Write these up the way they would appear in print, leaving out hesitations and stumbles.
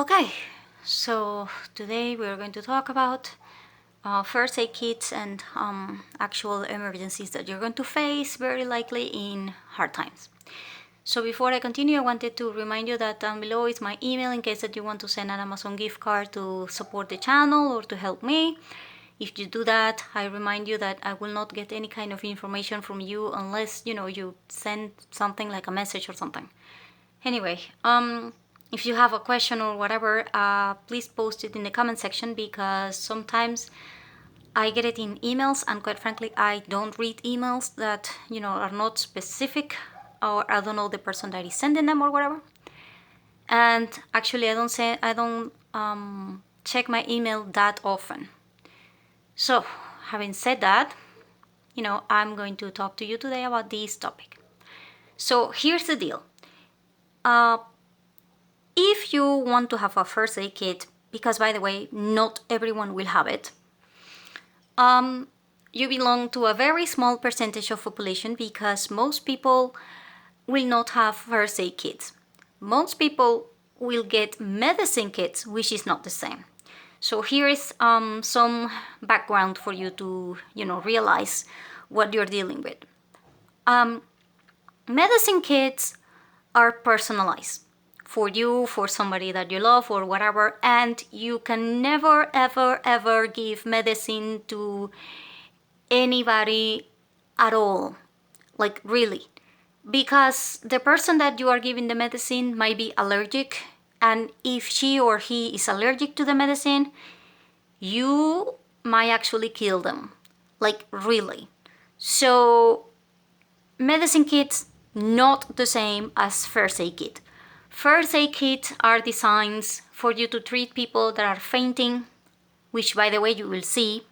Okay, so today we are going to talk about first aid kits and actual emergencies that you're going to face very likely in hard times. So before I continue, I wanted to remind you that down below is my email in case that you want to send an Amazon gift card to support the channel or to help me. If you do that, I remind you that I will not get any kind of information from you unless, you send something like a message or something. Anyway, if you have a question or whatever, please post it in the comment section because sometimes I get it in emails and quite frankly, I don't read emails that, are not specific or I don't know the person that is sending them or whatever. And actually, I don't check my email that often. So, having said that, I'm going to talk to you today about this topic. So here's the deal. If you want to have a first aid kit, because by the way, not everyone will have it, you belong to a very small percentage of population because most people will not have first aid kits. Most people will get medicine kits, which is not the same. So here is some background for you to, realize what you're dealing with. Medicine kits are personalized for you, for somebody that you love or whatever, and you can never, ever, ever give medicine to anybody at all. Like really. Because the person that you are giving the medicine might be allergic, and if she or he is allergic to the medicine, you might actually kill them. Like really. So medicine kits not the same as first aid kit. First aid kits are designed for you to treat people that are fainting, which by the way you will see,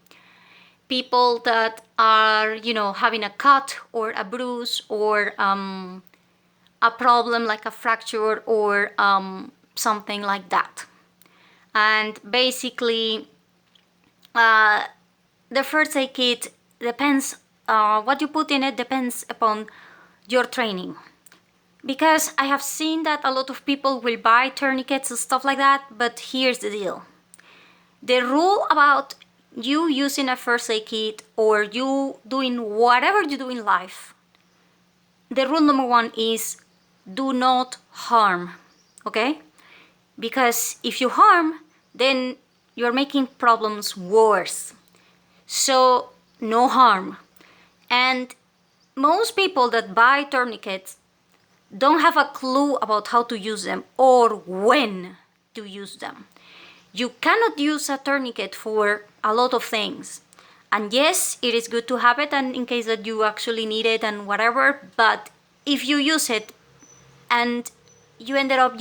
people that are, having a cut or a bruise or a problem like a fracture or something like that. And basically, the first aid kit depends, what you put in it depends upon your training. Because I have seen that a lot of people will buy tourniquets and stuff like that, but here's the deal. The rule about you using a first aid kit or you doing whatever you do in life, the rule number one is do not harm, okay? Because if you harm, then you're making problems worse. So no harm. And most people that buy tourniquets don't have a clue about how to use them or when to use them. You cannot use a tourniquet for a lot of things. And yes, it is good to have it and in case that you actually need it and whatever, but if you use it and you ended up,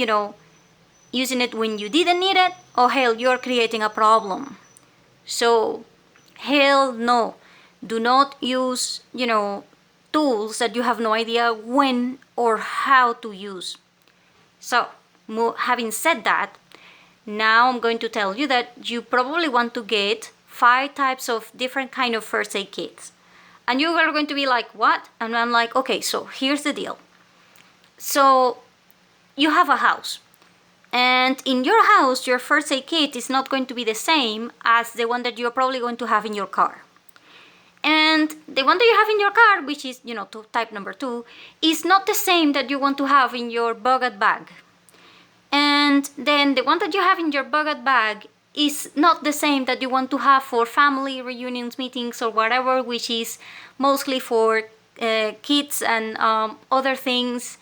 using it when you didn't need it, oh hell, you're creating a problem. So, hell no. Do not use, tools that you have no idea when or how to use. So, having said that, now I'm going to tell you that you probably want to get 5 types of different kind of first aid kits. And you are going to be like, what? And I'm like, okay, so here's the deal. So, you have a house. And in your house, your first aid kit is not going to be the same as the one that you're probably going to have in your car. And the one that you have in your car, which is, type number 2, is not the same that you want to have in your bucket bag. And then the one that you have in your bucket bag is not the same that you want to have for family reunions, meetings, or whatever, which is mostly for kids and other things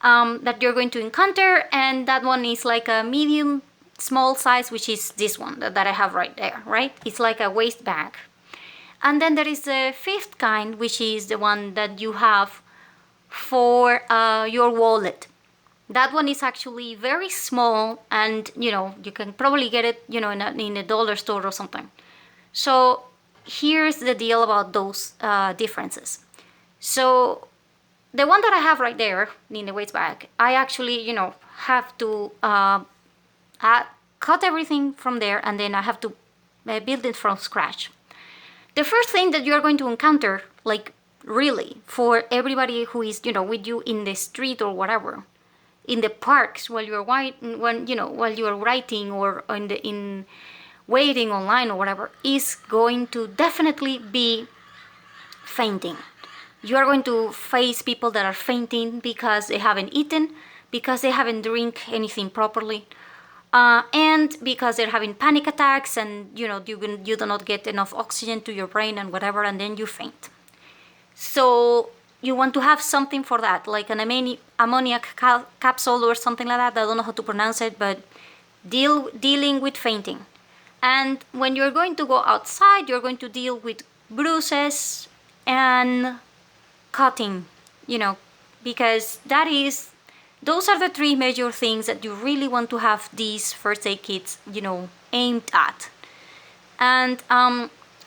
that you're going to encounter. And that one is like a medium, small size, which is this one that I have right there, right? It's like a waist bag. And then there is the 5th kind, which is the one that you have for your wallet. That one is actually very small and, you can probably get it, in a dollar store or something. So here's the deal about those differences. So the one that I have right there in the waist bag, I actually, have to cut everything from there and then I have to build it from scratch. The first thing that you're going to encounter, like really, for everybody who is, with you in the street or whatever, in the parks while you're while you're writing, or in waiting online or whatever, is going to definitely be fainting. You are going to face people that are fainting because they haven't eaten, because they haven't drink anything properly, and because they're having panic attacks, and you do not get enough oxygen to your brain and whatever, and then you faint. So you want to have something for that, like an ammoniac capsule or something like that. I don't know how to pronounce it, but dealing with fainting. And when you're going to go outside, you're going to deal with bruises and cutting, because those are the three major things that you really want to have these first aid kits, aimed at. And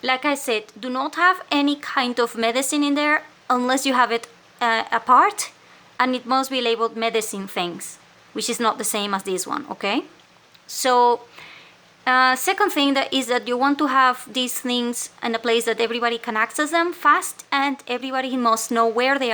like I said, do not have any kind of medicine in there unless you have it apart, and it must be labeled medicine things, which is not the same as this one, okay? So second thing is that you want to have these things in a place that everybody can access them fast, and everybody must know where they are